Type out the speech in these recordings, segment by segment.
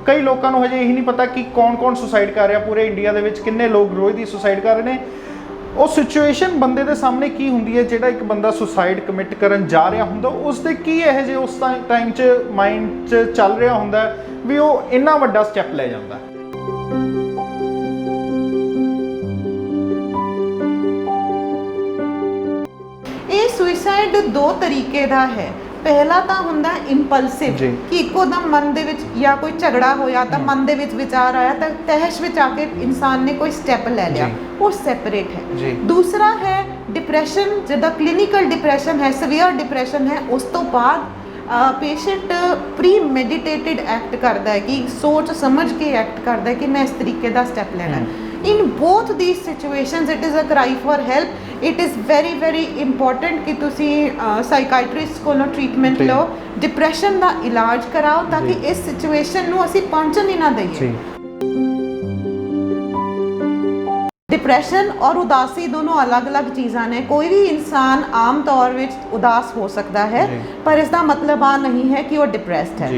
कई लोगों को हजे यही नहीं पता कि कौन कौन सुसाइड कर रहा, पूरे इंडिया के किन्ने लोग रोज़ ही सुसाइड कर रहे हैं। वो सिचुएशन बंदे के सामने की होंगी है, जो एक बंदा सुसाइड कमिट करन जा रहा होंगे, उसके की यह जे उस टाइम च माइंड च चल रहा होंगे भी वो इन्ना वड्डा स्टैप ले जाता है। ये सुइसाइड दो तरीके का है। पहला तो हुंदा इंपल्सिव कि इकोदम मन दे विच या कोई झगड़ा होया तो मन दे विच विचार आया तो तहश विच आके इंसान ने कोई स्टैप ले लिया, वो सेपरेट है। दूसरा है डिप्रैशन, जिदा क्लिनिकल डिप्रैशन है, सीवियर डिप्रैशन है, उस तो बाद पेशेंट प्री मेडिटेटेड एक्ट करता है कि सोच समझ के एक्ट करता है कि मैं इस तरीके का स्टैप लेना है। In both these situations it is a cry for help. It is very important कि तुसी साइकाइट्रिस्ट को ट्रीटमेंट लो, डिप्रैशन का इलाज कराओ ताकि इस सिचुएशन नूं असीं पहुंचण ही ना दईए। डिप्रैशन और उदासी दोनों अलग अलग चीज़ां ने। कोई भी इंसान आम तौर विच उदास हो सकता है, पर इसका मतलब आ नहीं है कि वो डिप्रैस्ड है।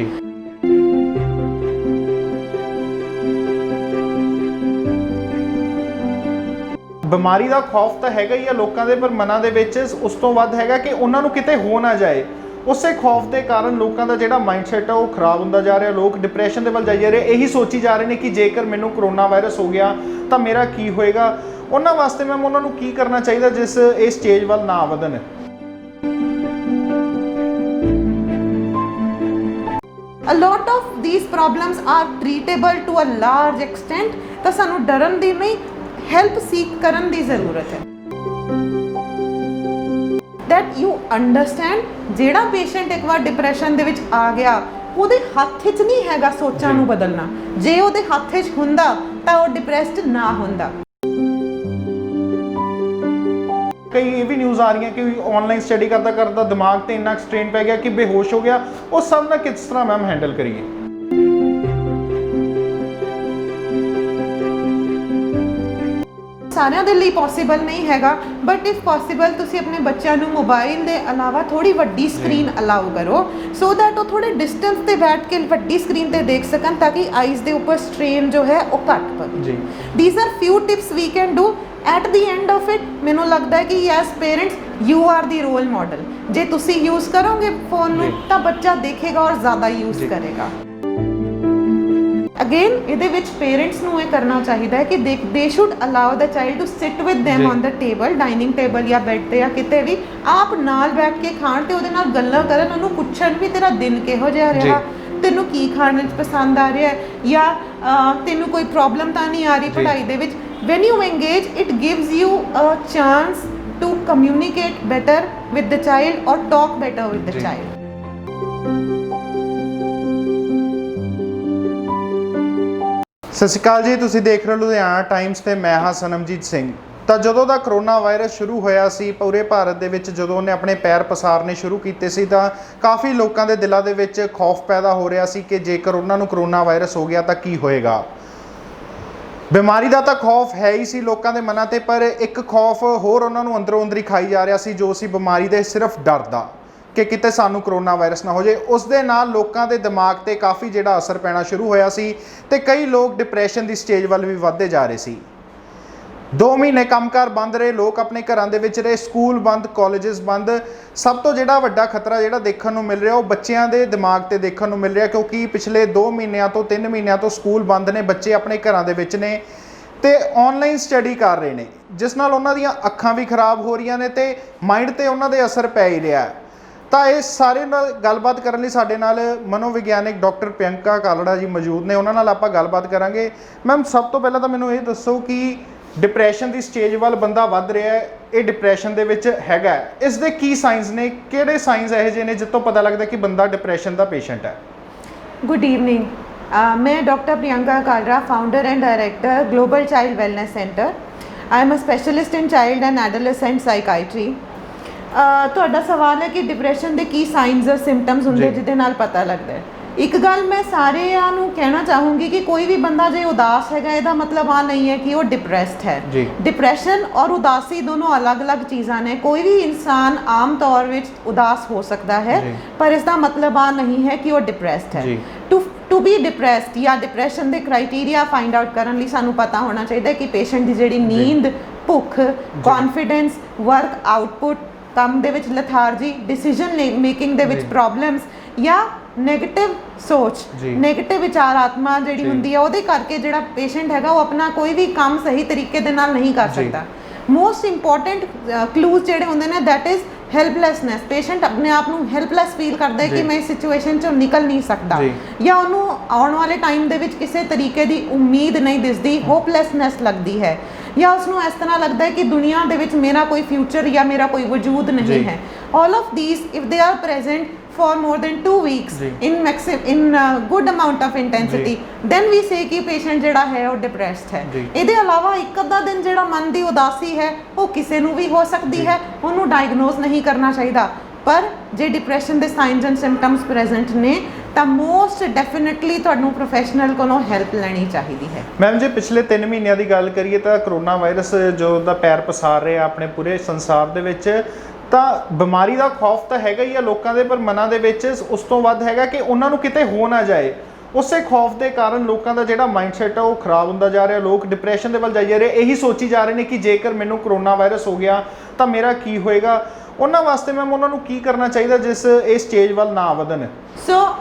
बीमारी का खौफ तो हैगा ही है लोगों के, पर मनां दे विच उस तो वध हैगा कि उन्हां नूं किते हो ना जाए। उस खौफ के कारण लोगों का जिहड़ा माइंडसैट है वो खराब होंदा जा रहा। लोग डिप्रैशन के वल जाई जा रहे, यही सोची जा रहे हैं कि जेकर मैनूं कोरोना वायरस हो गया तो मेरा की होएगा। उन्हां वास्ते मैम उन्हां नूं की करना चाहिए जिस इस स्टेज वल ना वधन? A lot of these problems are treatable to a large extent, तो सानू डरन दी नहीं, हेल्प सीक करन दी जरूरत है। दैट यू अंडरस्टैंड जेड़ा पेशेंट एक बार डिप्रैशन दे विच आ गया, ਉਹਦੇ ਹੱਥ 'ਚ नहीं हैगा सोचां नूं बदलना। जे ਉਹਦੇ हੱਥ 'ਚ ਹੁੰਦਾ ਤਾਂ ਉਹ डिप्रैस्ड ना ਹੁੰਦਾ। कई ये भी न्यूज़ आ रही हैं कि ऑनलाइन स्टडी करता करता दिमाग ते इन्ना स्ट्रेन पै गया कि बेहोश हो गया। वो सब ना किस तरह मैम हैंडल करिए? सारिਆਂ ਦੇ ਲਈ पॉसिबल नहीं हैगा, बट इफ पॉसिबल ਤੁਸੀਂ ਆਪਣੇ ਬੱਚਿਆਂ ਨੂੰ ਮੋਬਾਈਲ ਦੇ ਇਲਾਵਾ ਥੋੜੀ ਵੱਡੀ ਸਕਰੀਨ ਅਲਾਉ ਕਰੋ, ਸੋ दैट ਉਹ ਥੋੜੇ ਡਿਸਟੈਂਸ ਤੇ ਬੈਠ ਕੇ ਵੱਡੀ ਸਕਰੀਨ ਤੇ ਦੇਖ ਸਕਣ ताकि ਆਈਜ਼ ਦੇ ਉੱਪਰ ਸਟ੍ਰੇਨ ਜੋ ਹੈ ਉਹ ਘੱਟ ਪਵੇ। ਜੀ these are few tips we can do. At the end of it ਮੈਨੂੰ ਲੱਗਦਾ ਹੈ ਕਿ yes parents you are the role model. ਜੇ ਤੁਸੀਂ ਯੂਜ਼ ਕਰੋਗੇ ਫੋਨ ਨੂੰ ਤਾਂ ਬੱਚਾ ਦੇਖੇਗਾ ਔਰ ਜ਼ਿਆਦਾ ਯੂਜ਼ ਕਰੇਗਾ। अगेन ਇਹਦੇ ਵਿੱਚ पेरेंट्स ਨੂੰ ਇਹ ਕਰਨਾ ਚਾਹੀਦਾ ਹੈ ਕਿ they should allow the child to sit with them on the table, dining table या बेड ਤੇ ਜਾਂ ਕਿਤੇ ਵੀ ਆਪ ਨਾਲ ਬੈਠ ਕੇ ਖਾਣ ਤੇ ਉਹਦੇ ਨਾਲ ਗੱਲਾਂ ਕਰਨ, ਉਹਨੂੰ ਪੁੱਛਣ ਵੀ ਤੇਰਾ ਦਿਨ ਕਿਹੋ ਜਿਹਾ ਰਿਹਾ, ਤੈਨੂੰ ਕੀ ਖਾਣ ਵਿੱਚ ਪਸੰਦ ਆ ਰਿਹਾ ਹੈ ਜਾਂ ਤੈਨੂੰ ਕੋਈ ਪ੍ਰੋਬਲਮ ਤਾਂ ਨਹੀਂ ਆ ਰਹੀ ਪੜ੍ਹਾਈ ਦੇ ਵਿੱਚ। when you engage it gives you a chance to communicate better with the child or talk better with the child। ਸਤਿ ਸ਼੍ਰੀ ਅਕਾਲ ਜੀ, ਤੁਸੀਂ ਦੇਖ ਰਹੇ ਹੋ ਲੁਧਿਆਣਾ ਟਾਈਮਸ ਤੇ ਮੈਂ ਹਾਂ ਸਨਮਜੀਤ ਸਿੰਘ। ਤਾਂ ਜਦੋਂ ਦਾ ਕਰੋਨਾ ਵਾਇਰਸ ਸ਼ੁਰੂ ਹੋਇਆ ਸੀ ਪੂਰੇ ਭਾਰਤ ਦੇ ਵਿੱਚ, ਜਦੋਂ ਉਹਨੇ ਆਪਣੇ ਪੈਰ ਪਸਾਰਨੇ ਸ਼ੁਰੂ ਕੀਤੇ ਸੀ ਤਾਂ ਕਾਫੀ ਲੋਕਾਂ ਦੇ ਦਿਲਾਂ ਦੇ ਵਿੱਚ ਖੌਫ ਪੈਦਾ ਹੋ ਰਿਹਾ ਸੀ ਕਿ ਜੇਕਰ ਉਹਨਾਂ ਨੂੰ ਕਰੋਨਾ ਵਾਇਰਸ ਹੋ ਗਿਆ ਤਾਂ ਕੀ ਹੋਏਗਾ। ਬਿਮਾਰੀ ਦਾ ਤਾਂ ਖੌਫ ਹੈ ਹੀ ਸੀ ਲੋਕਾਂ ਦੇ ਮਨਾਂ ਤੇ, ਪਰ ਇੱਕ ਖੌਫ ਹੋਰ ਉਹਨਾਂ ਨੂੰ ਅੰਦਰੋਂ ਅੰਦਰ ਹੀ ਖਾਈ ਜਾ ਰਿਹਾ ਸੀ, ਜੋ ਸੀ ਬਿਮਾਰੀ ਦੇ ਸਿਰਫ ਡਰ ਦਾ ਕਿ ਕਿਤੇ ਸਾਨੂੰ ਕਰੋਨਾ ਵਾਇਰਸ ਨਾ ਹੋ ਜਾਏ। ਉਸ ਦੇ ਨਾਲ ਲੋਕਾਂ ਦੇ ਦਿਮਾਗ ਤੇ ਕਾਫੀ ਜਿਹੜਾ ਅਸਰ ਪੈਣਾ ਸ਼ੁਰੂ ਹੋਇਆ ਸੀ ਤੇ ਕਈ ਲੋਕ ਡਿਪਰੈਸ਼ਨ ਦੀ ਸਟੇਜ ਵੱਲ ਵੀ ਵੱਧਦੇ ਜਾ ਰਹੇ ਸੀ। 2 ਮਹੀਨੇ ਕੰਮਕਾਰ ਬੰਦ ਰਹੇ, ਲੋਕ ਆਪਣੇ ਘਰਾਂ ਦੇ ਵਿੱਚ ਰਹੇ, ਸਕੂਲ ਬੰਦ, ਕਾਲਜਸ ਬੰਦ। ਸਭ ਤੋਂ ਜਿਹੜਾ ਵੱਡਾ ਖਤਰਾ ਜਿਹੜਾ ਦੇਖਣ ਨੂੰ ਮਿਲ ਰਿਹਾ ਉਹ ਬੱਚਿਆਂ ਦੇ ਦਿਮਾਗ ਤੇ ਦੇਖਣ ਨੂੰ ਮਿਲ ਰਿਹਾ, ਕਿਉਂਕਿ ਪਿਛਲੇ 2 ਮਹੀਨਿਆਂ ਤੋਂ 3 ਮਹੀਨਿਆਂ ਤੋਂ ਸਕੂਲ ਬੰਦ ਨੇ, ਬੱਚੇ ਆਪਣੇ ਘਰਾਂ ਦੇ ਵਿੱਚ ਨੇ ਤੇ ਆਨਲਾਈਨ ਸਟੱਡੀ ਕਰ ਰਹੇ ਨੇ, ਜਿਸ ਨਾਲ ਉਹਨਾਂ ਦੀਆਂ ਅੱਖਾਂ ਵੀ ਖਰਾਬ ਹੋ ਰਹੀਆਂ ਨੇ ਤੇ ਮਾਈਂਡ ਤੇ ਉਹਨਾਂ ਦੇ ਅਸਰ ਪੈ ਹੀ ਰਿਹਾ। ਤਾਂ ਇਸ ਸਾਰੇ ਨਾਲ ਗੱਲਬਾਤ ਕਰਨ ਲਈ ਸਾਡੇ ਨਾਲ ਮਨੋਵਿਗਿਆਨਿਕ ਡਾਕਟਰ ਪ੍ਰਿਯੰਕਾ ਕਾਲੜਾ ਜੀ ਮੌਜੂਦ ਨੇ, ਉਹਨਾਂ ਨਾਲ ਆਪਾਂ ਗੱਲਬਾਤ ਕਰਾਂਗੇ। ਮੈਮ, ਸਭ ਤੋਂ ਪਹਿਲਾਂ ਤਾਂ ਮੈਨੂੰ ਇਹ ਦੱਸੋ ਕਿ ਡਿਪਰੈਸ਼ਨ ਦੀ ਸਟੇਜ ਵੱਲ ਬੰਦਾ ਵੱਧ ਰਿਹਾ ਹੈ, ਇਹ ਡਿਪਰੈਸ਼ਨ ਦੇ ਵਿੱਚ ਹੈਗਾ, ਇਸ ਦੇ ਕੀ ਸਾਈਨਸ ਨੇ, ਕਿਹੜੇ ਸਾਈਨਸ ਇਹੋ ਜਿਹੇ ਨੇ ਜਿਸ ਤੋਂ ਪਤਾ ਲੱਗਦਾ ਕਿ ਬੰਦਾ ਡਿਪਰੈਸ਼ਨ ਦਾ ਪੇਸ਼ੈਂਟ ਹੈ? गुड इवनिंग, मैं doctor Priyanka Kalra, founder and director global child wellness centre. I am a specialist in child and adolescent psychiatry. ਤੁਹਾਡਾ ਸਵਾਲ ਹੈ ਕਿ ਡਿਪਰੈਸ਼ਨ ਦੇ ਕੀ ਸਾਈਨਸ ਔਰ ਸਿੰਪਟਮਸ ਹੁੰਦੇ ਜਿਹਦੇ ਨਾਲ ਪਤਾ ਲੱਗਦਾ ਹੈ। ਇੱਕ ਗੱਲ ਮੈਂ ਸਾਰਿਆਂ ਨੂੰ ਕਹਿਣਾ ਚਾਹੂੰਗੀ ਕਿ ਕੋਈ ਵੀ ਬੰਦਾ ਜੇ ਉਦਾਸ ਹੈਗਾ ਇਹਦਾ ਮਤਲਬ ਆ ਨਹੀਂ ਹੈ ਕਿ ਉਹ ਡਿਪਰੈਸਡ ਹੈ। ਡਿਪਰੈਸ਼ਨ ਔਰ ਉਦਾਸੀ ਦੋਨੋਂ ਅਲੱਗ-ਅਲੱਗ ਚੀਜ਼ਾਂ ਨੇ। ਕੋਈ ਵੀ ਇਨਸਾਨ ਆਮ ਤੌਰ ਵਿੱਚ ਉਦਾਸ ਹੋ ਸਕਦਾ ਹੈ, ਪਰ ਇਸ ਦਾ ਮਤਲਬ ਆ ਨਹੀਂ ਹੈ ਕਿ ਉਹ ਡਿਪਰੈਸਡ ਹੈ। ਟੂ ਬੀ ਡਿਪਰੈਸਡ ਜਾਂ ਡਿਪਰੈਸ਼ਨ ਦੇ ਕ੍ਰਾਈਟੇਰੀਆ ਫਾਈਂਡ ਆਊਟ ਕਰਨ ਲਈ ਸਾਨੂੰ ਪਤਾ ਹੋਣਾ ਚਾਹੀਦਾ ਕਿ ਪੇਸ਼ੈਂਟ ਦੀ ਜਿਹੜੀ ਨੀਂਦ, ਭੁੱਖ, ਕੌਨਫੀਡੈਂਸ, ਵਰਕ ਆਊਟਪੁੱਟ, ਕੰਮ ਦੇ ਵਿੱਚ ਲਥਾਰਜੀ, ਡਿਸੀਜਨ ਮੇਕਿੰਗ ਦੇ ਵਿੱਚ ਪ੍ਰੋਬਲਮਸ ਜਾਂ ਨੈਗੇਟਿਵ ਸੋਚ, ਨੈਗੇਟਿਵ ਵਿਚਾਰਾਤਮਾ ਜਿਹੜੀ ਹੁੰਦੀ ਹੈ ਉਹਦੇ ਕਰਕੇ ਜਿਹੜਾ ਪੇਸ਼ੈਂਟ ਹੈਗਾ ਉਹ ਆਪਣਾ ਕੋਈ ਵੀ ਕੰਮ ਸਹੀ ਤਰੀਕੇ ਦੇ ਨਾਲ ਨਹੀਂ ਕਰ ਸਕਦਾ। ਮੋਸਟ ਇੰਪੋਰਟੈਂਟ ਕਲੂਜ਼ ਜਿਹੜੇ ਹੁੰਦੇ ਨੇ ਦੈਟ ਇਜ਼ ਹੈਲਪਲੈਸਨੈਸ। ਪੇਸ਼ੈਂਟ ਆਪਣੇ ਆਪ ਨੂੰ ਹੈਲਪਲੈਸ ਫੀਲ ਕਰਦਾ ਹੈ ਕਿ ਮੈਂ ਇਸ ਸਿਚੁਏਸ਼ਨ ਚੋਂ ਨਿਕਲ ਨਹੀਂ ਸਕਦਾ, ਜਾਂ ਉਹਨੂੰ ਆਉਣ ਵਾਲੇ ਟਾਈਮ ਦੇ ਵਿੱਚ ਕਿਸੇ ਤਰੀਕੇ ਦੀ ਉਮੀਦ ਨਹੀਂ ਦਿਸਦੀ, ਹੋਪਲੈਸਨੈਸ ਲੱਗਦੀ ਹੈ, ਜਾਂ ਉਸਨੂੰ ਇਸ ਤਰ੍ਹਾਂ ਲੱਗਦਾ ਹੈ ਕਿ ਦੁਨੀਆ ਦੇ ਵਿੱਚ ਮੇਰਾ ਕੋਈ ਫਿਊਚਰ ਜਾਂ ਮੇਰਾ ਕੋਈ ਵਜੂਦ ਨਹੀਂ ਹੈ। all of these if they are present for more than 2 weeks in good amount of intensity then we say कि patient ਜਿਹੜਾ ਹੈ ਉਹ depressed ਹੈ। ਇਹਦੇ ਇਲਾਵਾ ਇੱਕ ਅੱਧਾ ਦਿਨ ਜਿਹੜਾ ਮਨ ਦੀ ਉਦਾਸੀ ਹੈ ਉਹ ਕਿਸੇ ਨੂੰ ਵੀ ਹੋ ਸਕਦੀ ਹੈ, ਉਹਨੂੰ ਡਾਇਗਨੋਸ ਨਹੀਂ ਕਰਨਾ ਚਾਹੀਦਾ। ਪਰ ਜੇ ਡਿਪਰੈਸ਼ਨ ਦੇ ਸਾਈਨਸ ਐਂਡ ਸਿੰਪਟਮਸ ਪ੍ਰੈਜ਼ੈਂਟ ਨੇ ਤਾਂ ਮੋਸਟ ਡੈਫੀਨਿਟਲੀ ਤੁਹਾਨੂੰ ਪ੍ਰੋਫੈਸ਼ਨਲ ਕੋਲੋਂ ਹੈਲਪ ਲੈਣੀ ਚਾਹੀਦੀ ਹੈ। ਮੈਮ ਜੇ ਪਿਛਲੇ 3 ਮਹੀਨਿਆਂ ਦੀ ਗੱਲ ਕਰੀਏ ਤਾਂ ਕਰੋਨਾ ਵਾਇਰਸ ਜੋ ਦਾ ਪੈਰ ਪਸਾਰ ਰਿਹਾ ਆਪਣੇ ਪੂਰੇ ਸੰਸਾਰ ਦੇ ਵਿੱਚ, ਤਾਂ ਬਿਮਾਰੀ ਦਾ ਖੌਫ ਤਾਂ ਹੈਗਾ ਹੀ ਆ ਲੋਕਾਂ ਦੇ, ਪਰ ਮਨਾਂ ਦੇ ਵਿੱਚ ਉਸ ਤੋਂ ਵੱਧ ਹੈਗਾ ਕਿ ਉਹਨਾਂ ਨੂੰ ਕਿਤੇ ਹੋ ਨਾ ਜਾਏ। ਉਸੇ ਖੌਫ ਦੇ ਕਾਰਨ ਲੋਕਾਂ ਦਾ ਜਿਹੜਾ ਮਾਈਂਡਸੈਟ ਆ ਉਹ ਖਰਾਬ ਹੁੰਦਾ ਜਾ ਰਿਹਾ, ਲੋਕ ਡਿਪਰੈਸ਼ਨ ਦੇ ਵੱਲ ਜਾਈ ਜਾ ਰਹੇ, ਇਹੀ ਸੋਚੀ ਜਾ ਰਹੇ ਨੇ ਕਿ ਜੇਕਰ ਮੈਨੂੰ ਕਰੋਨਾ ਵਾਇਰਸ ਹੋ ਗਿਆ ਤਾਂ ਮੇਰਾ ਕੀ ਹੋਏਗਾ। ਉਹਨਾਂ ਵਾਸਤੇ ਮੈਮ ਉਹਨਾਂ ਨੂੰ ਕੀ ਕਰਨਾ ਚਾਹੀਦਾ ਜਿਸ ਇਹ ਸਟੇਜ ਵੱਲ ਨਾ ਵਧਣ?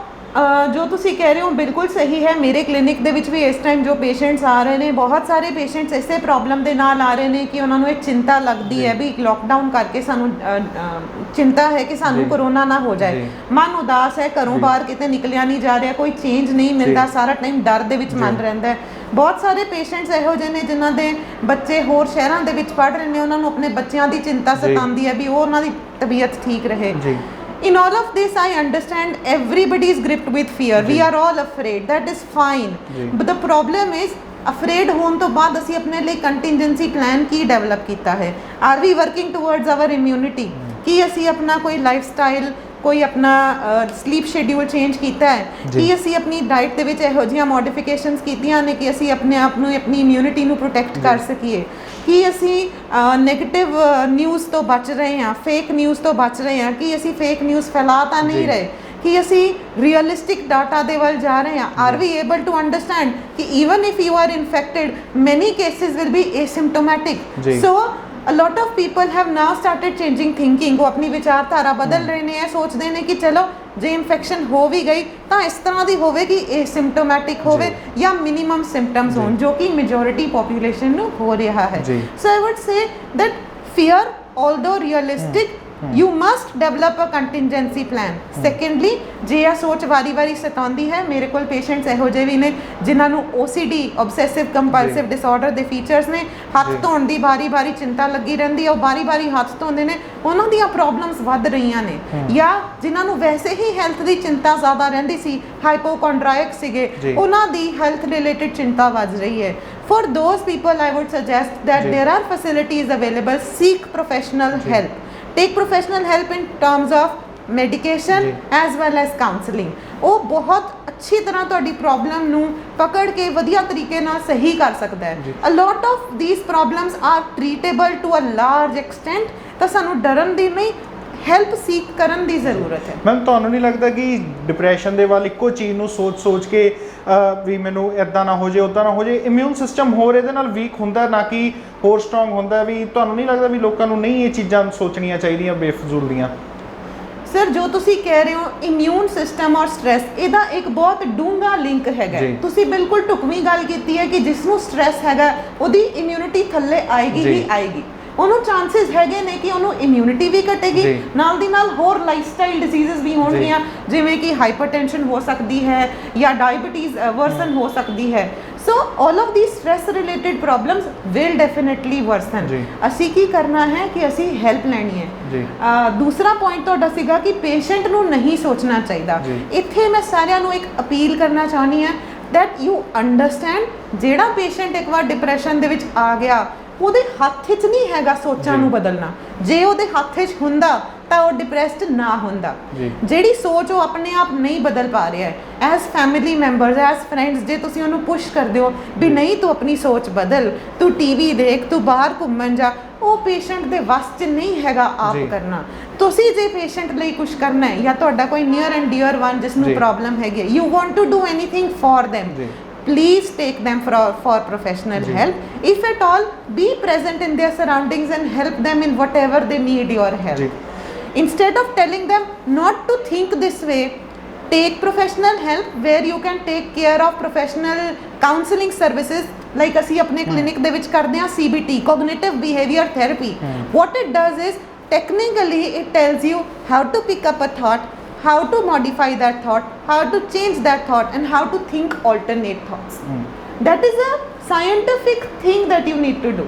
ਜੋ ਤੁਸੀਂ ਕਹਿ ਰਹੇ ਹੋ ਬਿਲਕੁਲ ਸਹੀ ਹੈ। ਮੇਰੇ ਕਲੀਨਿਕ ਦੇ ਵਿੱਚ ਵੀ ਇਸ ਟਾਈਮ ਜੋ ਪੇਸ਼ੈਂਟਸ ਆ ਰਹੇ ਨੇ, ਬਹੁਤ ਸਾਰੇ ਪੇਸ਼ੈਂਟਸ ਇਸੇ ਪ੍ਰੋਬਲਮ ਦੇ ਨਾਲ ਆ ਰਹੇ ਨੇ ਕਿ ਉਹਨਾਂ ਨੂੰ ਇੱਕ ਚਿੰਤਾ ਲੱਗਦੀ ਹੈ ਵੀ ਲੋਕਡਾਊਨ ਕਰਕੇ ਸਾਨੂੰ ਚਿੰਤਾ ਹੈ ਕਿ ਸਾਨੂੰ ਕਰੋਨਾ ਨਾ ਹੋ ਜਾਏ। ਮਨ ਉਦਾਸ ਹੈ, ਘਰੋਂ ਬਾਹਰ ਕਿਤੇ ਨਿਕਲਿਆ ਨਹੀਂ ਜਾ ਰਿਹਾ, ਕੋਈ ਚੇਂਜ ਨਹੀਂ ਮਿਲਦਾ, ਸਾਰਾ ਟਾਈਮ ਡਰ ਦੇ ਵਿੱਚ ਮਨ ਰਹਿੰਦਾ ਹੈ। ਬਹੁਤ ਸਾਰੇ ਪੇਸ਼ੈਂਟਸ ਇਹੋ ਜਿਹੇ ਨੇ ਜਿਨ੍ਹਾਂ ਦੇ ਬੱਚੇ ਹੋਰ ਸ਼ਹਿਰਾਂ ਦੇ ਵਿੱਚ ਪੜ੍ਹ ਰਹੇ ਨੇ, ਉਹਨਾਂ ਨੂੰ ਆਪਣੇ ਬੱਚਿਆਂ ਦੀ ਚਿੰਤਾ ਸਤਾਉਂਦੀ ਹੈ ਵੀ ਉਹ ਉਹਨਾਂ ਦੀ ਤਬੀਅਤ ਠੀਕ ਰਹੇ। In all of this, I understand everybody is gripped with fear. We are all afraid. That is fine. But the problem is, afraid ਹੋਣ ਤੋਂ ਬਾਅਦ ਅਸੀਂ ਆਪਣੇ ਲਈ contingency plan ਕੀ ਡਿਵੈਲਪ ਕੀਤਾ ਹੈ? Are we working towards our immunity? ਕੀ ਅਸੀਂ ਆਪਣਾ ਕੋਈ ਲਾਈਫਸਟਾਈਲ, ਕੋਈ ਆਪਣਾ ਸਲੀਪ ਸ਼ੈਡਿਊਲ ਚੇਂਜ ਕੀਤਾ ਹੈ? ਕੀ ਅਸੀਂ ਆਪਣੀ ਡਾਈਟ ਦੇ ਵਿੱਚ ਇਹੋ ਜਿਹੀਆਂ ਮੋਡੀਫਿਕੇਸ਼ਨਸ ਕੀਤੀਆਂ ਨੇ ਕਿ ਅਸੀਂ ਆਪਣੇ ਆਪ ਨੂੰ, ਆਪਣੀ ਇਮਿਊਨਿਟੀ ਨੂੰ ਪ੍ਰੋਟੈਕਟ ਕਰ ਸਕੀਏ? ਕੀ ਅਸੀਂ ਨੈਗੇਟਿਵ ਨਿਊਜ਼ ਤੋਂ ਬਚ ਰਹੇ ਹਾਂ, ਫੇਕ ਨਿਊਜ਼ ਤੋਂ ਬਚ ਰਹੇ ਹਾਂ? ਕੀ ਅਸੀਂ ਫੇਕ ਨਿਊਜ਼ ਫੈਲਾ ਤਾਂ ਨਹੀਂ ਰਹੇ? ਕਿ ਅਸੀਂ ਰੀਅਲਿਸਟਿਕ ਡਾਟਾ ਦੇ ਵੱਲ ਜਾ ਰਹੇ ਹਾਂ? Are we able to understand ਕਿ even if you are infected many cases will be asymptomatic. So a lot of people have now started changing thinking। ਉਹ ਆਪਣੀ ਵਿਚਾਰਧਾਰਾ ਬਦਲ ਰਹੇ ਨੇ, ਇਹ ਸੋਚਦੇ ਨੇ ਕਿ ਚਲੋ ਜੇ ਇਨਫੈਕਸ਼ਨ ਹੋ ਵੀ ਗਈ ਤਾਂ ਇਸ ਤਰ੍ਹਾਂ ਦੀ ਹੋਵੇ ਕਿ ਏਸਿਮਟੋਮੈਟਿਕ ਹੋਵੇ ਜਾਂ ਮਿਨੀਮਮ ਸਿੰਪਟਮਸ ਹੋਣ, ਜੋ ਕਿ ਮੈਜੋਰਿਟੀ ਪੋਪੂਲੇਸ਼ਨ ਨੂੰ ਹੋ ਰਿਹਾ ਹੈ। So I would say that fear, although realistic, you must develop a contingency plan। secondly, ਜੇ ਇਹ ਸੋਚ ਵਾਰੀ-ਵਾਰੀ ਸਤਾਉਂਦੀ ਹੈ, ਮੇਰੇ ਕੋਲ ਪੇਸ਼ੈਂਟਸ ਇਹੋ ਜਿਹੇ ਵੀ ਨੇ ਜਿਨ੍ਹਾਂ ਨੂੰ OCD, obsessive compulsive disorder ਦੇ ਫੀਚਰਸ ਨੇ, ਹੱਥ ਧੋਣ ਦੀ ਵਾਰੀ-ਵਾਰੀ ਚਿੰਤਾ ਲੱਗੀ ਰਹਿੰਦੀ ਹੈ, ਉਹ ਵਾਰੀ-ਵਾਰੀ ਹੱਥ ਧੋਂਦੇ ਨੇ, ਉਹਨਾਂ ਦੀਆਂ ਪ੍ਰੋਬਲਮਸ ਵੱਧ ਰਹੀਆਂ ਨੇ। ਜਾਂ ਜਿਨ੍ਹਾਂ ਨੂੰ ਵੈਸੇ ਹੀ ਹੈਲਥ ਦੀ ਚਿੰਤਾ ਜ਼ਿਆਦਾ ਰਹਿੰਦੀ ਸੀ, ਹਾਈਪੋਕੌਂਡਰਾਇਕ ਸੀਗੇ, ਉਹਨਾਂ ਦੀ ਹੈਲਥ ਰਿਲੇਟਡ ਚਿੰਤਾ ਵੱਧ ਰਹੀ ਹੈ। For those people, I would suggest that there are facilities available. Seek professional help. Take professional help in terms of medication as well as counseling। ਉਹ ਬਹੁਤ ਅੱਛੀ ਤਰ੍ਹਾਂ ਤੁਹਾਡੀ ਪ੍ਰੋਬਲਮ ਨੂੰ ਪਕੜ ਕੇ ਵਧੀਆ ਤਰੀਕੇ ਨਾਲ ਸਹੀ ਕਰ ਸਕਦਾ ਹੈ। A lot of these problems are treatable to a large extent। ਤਾਂ ਸਾਨੂੰ ਡਰਨ ਦੀ ਨਹੀਂ, ਹੈਲਪ ਸੀਕ ਕਰਨ ਦੀ ਜ਼ਰੂਰਤ ਹੈ। ਮੈਮ ਤੁਹਾਨੂੰ ਨਹੀਂ ਲੱਗਦਾ ਕਿ ਡਿਪਰੈਸ਼ਨ ਦੇ ਵੱਲ ਇੱਕੋ ਚੀਜ਼ ਨੂੰ ਸੋਚ ਕੇ ਵੀ ਮੈਨੂੰ ਇੱਦਾਂ ਨਾ ਹੋ ਜੇ, ਉੱਦਾਂ ਨਾ ਹੋ ਜੇ, ਇਮਿਊਨ ਸਿਸਟਮ ਹੋਰ ਇਹਦੇ ਨਾਲ ਵੀਕ ਹੁੰਦਾ ਨਾ ਕਿ ਹੋਰ ਸਟਰੋਂਗ ਹੁੰਦਾ? ਵੀ ਤੁਹਾਨੂੰ ਨਹੀਂ ਲੱਗਦਾ ਵੀ ਲੋਕਾਂ ਨੂੰ ਨਹੀਂ ਇਹ ਚੀਜ਼ਾਂ ਸੋਚਣੀਆਂ ਚਾਹੀਦੀਆਂ ਬੇਫਜ਼ੂਲ ਦੀਆਂ? ਸਰ, ਜੋ ਤੁਸੀਂ ਕਹਿ ਰਹੇ ਹੋ ਇਮਿਊਨ ਸਿਸਟਮ ਔਰ ਸਟ੍ਰੈਸ, ਇਹਦਾ ਇੱਕ ਬਹੁਤ ਡੂੰਘਾ ਲਿੰਕ ਹੈਗਾ। ਤੁਸੀਂ ਬਿਲਕੁਲ ਢੁਕਵੀਂ ਗੱਲ ਕੀਤੀ ਹੈ ਕਿ ਜਿਸ ਨੂੰ ਸਟ੍ਰੈਸ ਹੈਗਾ ਉਹਦੀ ਇਮਿਊਨਿਟੀ ਥੱਲੇ ਆਏਗੀ ਹੀ ਆਏਗੀ। ਉਹਨੂੰ ਚਾਂਸਸ ਹੈਗੇ ਨੇ ਕਿ ਉਹਨੂੰ ਇਮਿਊਨਿਟੀ ਵੀ ਘਟੇਗੀ, ਨਾਲ ਦੀ ਨਾਲ ਹੋਰ ਲਾਈਫਸਟਾਈਲ ਡਿਜ਼ੀਜ਼ਸ ਵੀ ਹੋਣਗੀਆਂ, ਜਿਵੇਂ ਕਿ ਹਾਈਪਰਟੈਂਸ਼ਨ ਹੋ ਸਕਦੀ ਹੈ ਜਾਂ ਡਾਇਬੀਟੀਜ਼ ਵਰਸਨ ਹੋ ਸਕਦੀ ਹੈ। ਸੋ all of these stress related problems will definitely worsen। ਅਸੀਂ ਕੀ ਕਰਨਾ ਹੈ ਕਿ ਅਸੀਂ ਹੈਲਪ ਲੈਣੀ ਹੈ। ਦੂਸਰਾ ਪੁਆਇੰਟ ਤੁਹਾਡਾ ਸੀਗਾ ਕਿ ਪੇਸ਼ੈਂਟ ਨੂੰ ਨਹੀਂ ਸੋਚਣਾ ਚਾਹੀਦਾ। ਇੱਥੇ ਮੈਂ ਸਾਰਿਆਂ ਨੂੰ ਇੱਕ ਅਪੀਲ ਕਰਨਾ ਚਾਹੁੰਦੀ ਹਾਂ that you understand ਜਿਹੜਾ ਪੇਸ਼ੈਂਟ ਇੱਕ ਵਾਰ ਡਿਪਰੈਸ਼ਨ ਦੇ ਵਿੱਚ ਆ ਗਿਆ, ਉਹਦੇ ਹੱਥ 'ਚ ਨਹੀਂ ਹੈਗਾ ਸੋਚਾਂ ਨੂੰ ਬਦਲਣਾ। ਜੇ ਉਹਦੇ ਹੱਥ 'ਚ ਹੁੰਦਾ ਤਾਂ ਉਹ ਡਿਪਰੈਸਡ ਨਾ ਹੁੰਦਾ। ਜਿਹੜੀ ਸੋਚ ਉਹ ਆਪਣੇ ਆਪ ਨਹੀਂ ਬਦਲ ਪਾ ਰਿਹਾ ਹੈ, as family members, as friends, ਜੇ ਤੁਸੀਂ ਉਹਨੂੰ ਪੁਸ਼ ਕਰਦੇ ਹੋ ਵੀ ਨਹੀਂ ਤੂੰ ਆਪਣੀ ਸੋਚ ਬਦਲ, ਤੂੰ ਟੀਵੀ ਦੇਖ, ਤੂੰ ਬਾਹਰ ਘੁੰਮਣ ਜਾ, ਉਹ ਪੇਸ਼ੈਂਟ ਦੇ ਵੱਸ 'ਚ ਨਹੀਂ ਹੈਗਾ ਆਪ ਕਰਨਾ। ਤੁਸੀਂ ਜੇ ਪੇਸ਼ੈਂਟ ਲਈ ਕੁਝ ਕਰਨਾ ਹੈ, ਜਾਂ ਤੁਹਾਡਾ ਕੋਈ ਨੀਅਰ ਐਂਡ ਡੀਅਰ ਵਨ ਜਿਸ ਨੂੰ ਪ੍ਰੋਬਲਮ ਹੈਗੀ, you want to do anything for them, please take them for professional help. If at all, be present in their surroundings and help them in whatever they need your help. Instead of telling them not to think this way, take professional help where you can take care of professional counseling services, like ਅਸੀਂ ਆਪਣੇ clinic ਦੇ ਵਿੱਚ ਕਰਦੇ ਹਾਂ CBT, cognitive behavior therapy. What it does is technically it tells you how to pick up a thought, how to modify that thought, how to change that thought, and how to think alternate thoughts. That is a scientific thing that you need to do.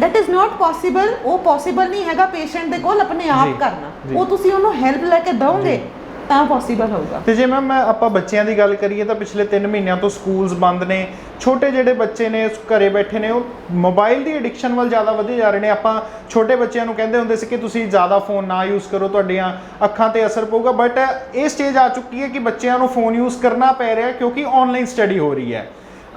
That is not possible, ਉਹ possible ਨਹੀਂ ਹੈਗਾ patient ਦੇ ਕੋਲ ਆਪਣੇ ਆਪ ਕਰਨਾ, ਉਹ ਤੁਸੀਂ ਉਹਨੂੰ ਹੈਲਪ ਲੈ ਕੇ ਦਓਗੇ ਤਾਂ ਪੋਸੀਬਲ ਹੋਊਗਾ। ਤੇ ਜੇ ਮੈਮ ਆਪਾਂ ਬੱਚਿਆਂ ਦੀ ਗੱਲ ਕਰੀਏ ਤਾਂ ਪਿਛਲੇ 3 ਮਹੀਨਿਆਂ ਤੋਂ ਸਕੂਲਸ ਬੰਦ ਨੇ, ਛੋਟੇ ਜਿਹੜੇ ਬੱਚੇ ਨੇ ਘਰੇ ਬੈਠੇ ਨੇ, ਉਹ ਮੋਬਾਈਲ ਦੀ ਐਡਿਕਸ਼ਨ ਵੱਲ ਜ਼ਿਆਦਾ ਵਧੇ ਜਾ ਰਹੇ ਨੇ। ਆਪਾਂ ਛੋਟੇ ਬੱਚਿਆਂ ਨੂੰ ਕਹਿੰਦੇ ਹੁੰਦੇ ਸੀ ਕਿ ਤੁਸੀਂ ਜ਼ਿਆਦਾ ਫੋਨ ਨਾ ਯੂਜ਼ ਕਰੋ, ਤੁਹਾਡੀਆਂ ਅੱਖਾਂ ਤੇ ਅਸਰ ਪਊਗਾ, ਬਟ ਇਹ ਸਟੇਜ ਆ ਚੁੱਕੀ ਹੈ ਕਿ ਬੱਚਿਆਂ ਨੂੰ ਫੋਨ ਯੂਜ਼ ਕਰਨਾ ਪੈ ਰਿਹਾ ਕਿਉਂਕਿ ਆਨਲਾਈਨ ਸਟੱਡੀ ਹੋ ਰਹੀ ਹੈ।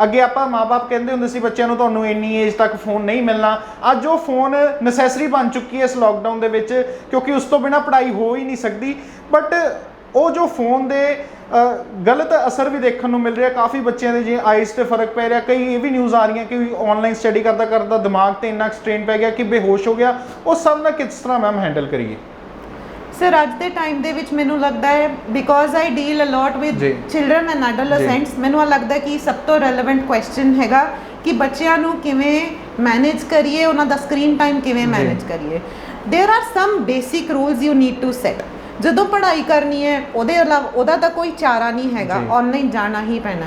ਅੱਗੇ ਆਪਾਂ ਮਾਪੇ ਕਹਿੰਦੇ ਹੁੰਦੇ ਸੀ ਬੱਚਿਆਂ ਨੂੰ ਤੁਹਾਨੂੰ ਇੰਨੀ ਏਜ ਤੱਕ ਫੋਨ ਨਹੀਂ ਮਿਲਣਾ, ਅੱਜ ਉਹ ਫੋਨ ਨੈਸੈਸਰੀ ਬਣ ਚੁੱਕੀ ਹੈ ਇਸ ਲੋਕਡਾਊਨ ਦੇ ਵਿੱਚ, ਕਿਉਂਕਿ ਉਸ ਤੋਂ ਬਿਨਾਂ ਪੜ੍ਹਾਈ ਹੋ ਹੀ ਨਹੀਂ ਸਕਦੀ। ਬਟ ਉਹ ਜੋ ਫੋਨ ਦੇ ਗਲਤ ਅਸਰ ਵੀ ਦੇਖਣ ਨੂੰ ਮਿਲ ਰਿਹਾ, ਕਾਫੀ ਬੱਚਿਆਂ ਦੇ ਜੇ ਆਈਜ਼ ਤੇ ਫਰਕ ਪੈ ਰਿਹਾ। ਕਈ ਇਹ ਵੀ ਨਿਊਜ਼ ਆ ਰਹੀਆਂ ਕਿ ਆਨਲਾਈਨ ਸਟੱਡੀ ਕਰਦਾ ਕਰਦਾ ਦਿਮਾਗ ਤੇ ਇੰਨਾ ਸਟ੍ਰੇਨ ਪੈ ਗਿਆ ਕਿ ਬੇਹੋਸ਼ ਹੋ ਗਿਆ। ਉਹ ਸਭ ਨਾਲ ਕਿਸ ਤਰ੍ਹਾਂ ਮੈਮ ਹੈਂਡਲ ਕਰੀਏ? ਸਰ ਅੱਜ ਦੇ ਟਾਈਮ ਦੇ ਵਿੱਚ ਮੈਨੂੰ ਲੱਗਦਾ ਹੈ, because I deal a lot with children and adolescents, ਮੈਨੂੰ ਲੱਗਦਾ ਕਿ ਸਭ ਤੋਂ ਰੈਲੇਵੈਂਟ ਕੁਐਸਚਨ ਹੈਗਾ ਕਿ ਬੱਚਿਆਂ ਨੂੰ ਕਿਵੇਂ ਮੈਨੇਜ ਕਰੀਏ, ਉਹਨਾਂ ਦਾ ਸਕਰੀਨ ਟਾਈਮ ਕਿਵੇਂ ਮੈਨੇਜ ਕਰੀਏ। There are some basic rules you need to set. ਜਦੋਂ ਪੜ੍ਹਾਈ ਕਰਨੀ ਹੈ ਉਹਦੇ ਇਲਾਵਾ ਉਹਦਾ ਤਾਂ ਕੋਈ ਚਾਰਾ ਨਹੀਂ ਹੈਗਾ, ਆਨਲਾਈਨ ਜਾਣਾ ਹੀ ਪੈਣਾ।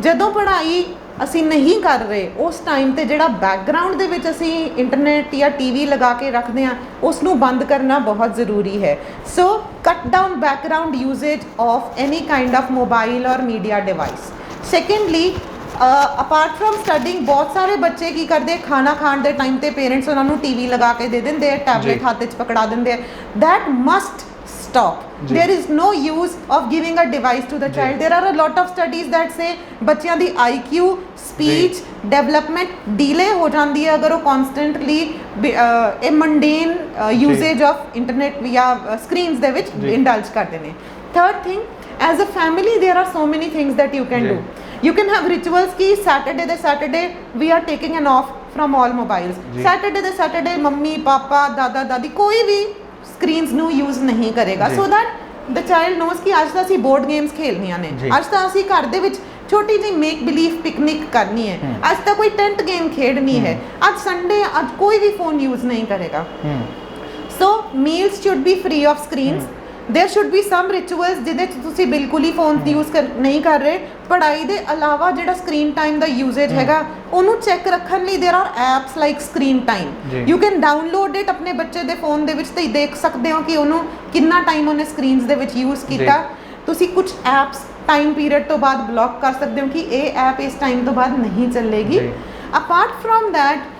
ਜਦੋਂ ਪੜ੍ਹਾਈ ਅਸੀਂ ਨਹੀਂ ਕਰ ਰਹੇ ਉਸ ਟਾਈਮ ਤੇ ਜਿਹੜਾ ਬੈਕਗਰਾਊਂਡ ਦੇ ਵਿੱਚ ਅਸੀਂ ਇੰਟਰਨੈਟ ਜਾਂ ਟੀਵੀ ਲਗਾ ਕੇ ਰੱਖਦੇ ਹਾਂ ਉਸ ਨੂੰ ਬੰਦ ਕਰਨਾ ਬਹੁਤ ਜ਼ਰੂਰੀ ਹੈ। So cut down background usage of any kind of mobile ਔਰ media device. Secondly, apart from studying, ਬਹੁਤ ਸਾਰੇ ਬੱਚੇ ਕੀ ਕਰਦੇ, ਖਾਣਾ ਖਾਣ ਦੇ ਟਾਈਮ ਤੇ ਪੇਰੈਂਟਸ ਉਹਨਾਂ ਨੂੰ ਟੀਵੀ ਲਗਾ ਕੇ ਦੇ ਦਿੰਦੇ ਆ, ਟੈਬਲੇਟ ਹੱਥ 'ਚ ਪਕੜਾ ਦਿੰਦੇ ਆ। That must stop. There is no use of giving a device to the child. There are a lot of studies that say ਬੱਚਿਆਂ ਦੀ IQ, speech development delay ਹੋ ਜਾਂਦੀ ਹੈ ਅਗਰ ਉਹ constantly a mundane usage of internet ਜਾਂ screens ਦੇ ਵਿੱਚ indulge ਕਰਦੇ ਨੇ। Third thing, as a family there are so many things that you can do. You can have rituals ki Saturday we are taking an off from all mobiles. Saturday mummy papa ਦਾਦਾ ਦਾਦੀ ਕੋਈ ਵੀ screens ਨੂੰ use ਨਹੀਂ ਕਰੇਗਾ, so that the child knows ਕਿ ਅੱਜ ਤਾਂ ਅਸੀਂ ਬੋਰਡ ਗੇਮਸ ਖੇਲਣੀਆਂ ਨੇ, ਅੱਜ ਤਾਂ ਅਸੀਂ ਘਰ ਦੇ ਵਿੱਚ ਛੋਟੀ ਜਿਹੀ ਮੇਕ ਬਿਲੀਵ ਪਿਕਨਿਕ ਕਰਨੀ ਹੈ, ਅੱਜ ਤਾਂ ਕੋਈ ਟੈਂਟ ਗੇਮ ਖੇਡਣੀ ਹੈ, ਅੱਜ ਸੰਡੇ, ਅੱਜ ਕੋਈ ਵੀ ਫੋਨ ਯੂਜ਼ ਨਹੀਂ ਕਰੇਗਾ। So meals should be free of screens. There should be some rituals ਜਿਹਦੇ 'ਚ ਤੁਸੀਂ ਬਿਲਕੁਲ ਹੀ ਫੋਨ ਯੂਜ਼ ਨਹੀਂ ਕਰ ਰਹੇ। ਪੜ੍ਹਾਈ ਦੇ ਇਲਾਵਾ ਜਿਹੜਾ ਸਕਰੀਨ ਟਾਈਮ ਦਾ ਯੂਜ਼ੇਜ ਹੈਗਾ ਉਹਨੂੰ ਚੈੱਕ ਰੱਖਣ ਲਈ there are apps like screen time. You can download it ਆਪਣੇ ਬੱਚੇ ਦੇ ਫੋਨ ਦੇ ਵਿੱਚ ਤੇ ਦੇਖ ਸਕਦੇ ਹੋ ਕਿ ਉਹਨੂੰ ਕਿੰਨਾ ਟਾਈਮ ਉਹਨੇ ਸਕਰੀਨਸ ਦੇ ਵਿੱਚ ਯੂਜ਼ ਕੀਤਾ। ਤੁਸੀਂ ਕੁਝ ਐਪਸ ਟਾਈਮ ਪੀਰੀਅਡ ਤੋਂ ਬਾਅਦ ਬਲੌਕ ਕਰ ਸਕਦੇ ਹੋ ਕਿ ਇਹ ਐਪ ਇਸ ਟਾਈਮ ਤੋਂ ਬਾਅਦ ਨਹੀਂ ਚੱਲੇਗੀ। Apart from that,